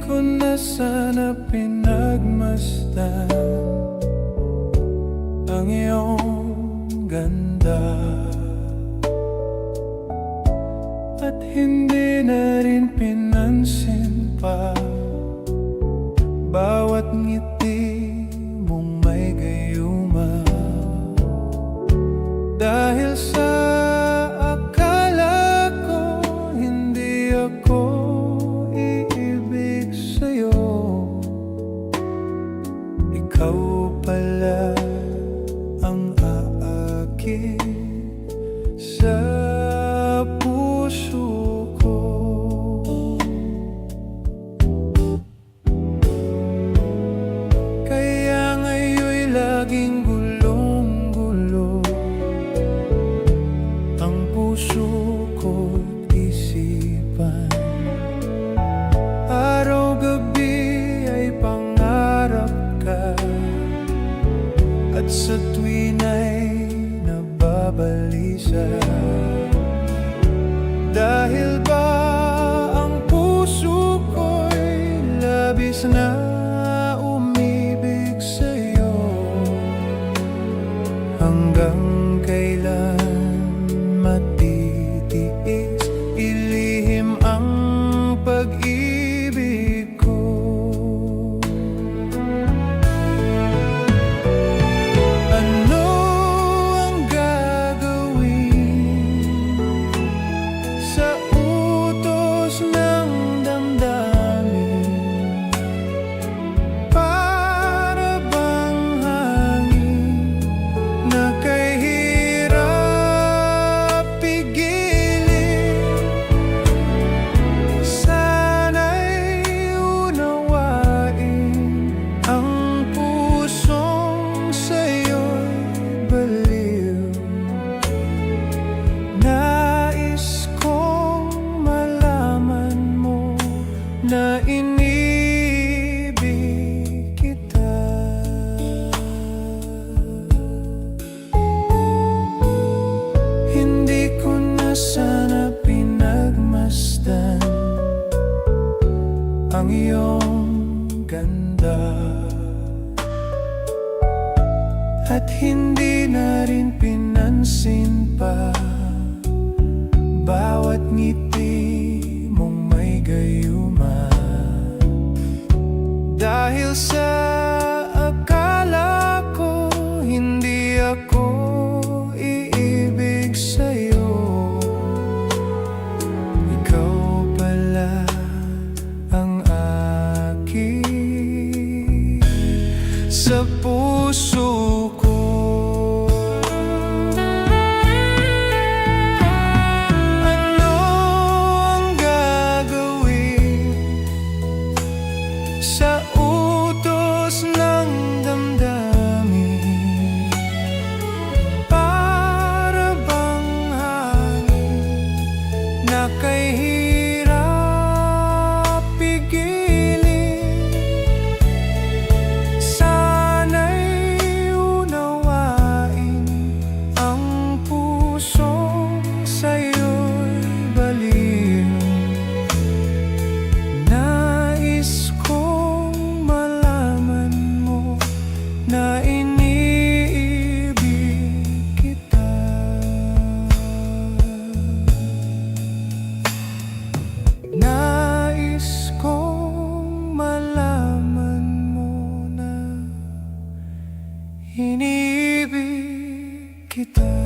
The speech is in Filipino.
ko na sana pinagmasdan ang iyong ganda, at hindi na rin pinansin pa bawat ngiti mong may gayuma. Dahil sa akala ko hindi ako iibig sa'yo, ikaw pala ang aakit sa puso ko. Kaya ngayon'y laging gulong-gulo ang puso ko't isipan. Araw-gabi ay pangarap ka, at sa tuwin ay nababalisa. Dahil ba ang puso ko'y labis na umibig sa'yo? Hanggang kailan matitiis ilihim ang pag-ibig ko? Ano ang gagawin sa utos ng damdamin? Para bang hangin na kahirap pigilin? Sana'y unawain ang pusong sa'yo'y baliw. Nais kong malaman mo na inibig kita. Hindi ko na sana pinagmasdan ang iyong ganda, at hindi na rin pinansin pa bawat ngiti mong may gayuma. Dahil sa akala ko hindi ako iibig sa'yo, ikaw pala ang akin sa puso ko. Ano ang gagawin sa utos ng damdamin? Para bang hangin na kahirap pigilin? Sana'y unawain ang pusong sa'yo'y baliw. Nais kong malaman mo na iniibig kita. Nais kong malaman mo na iniibig kita.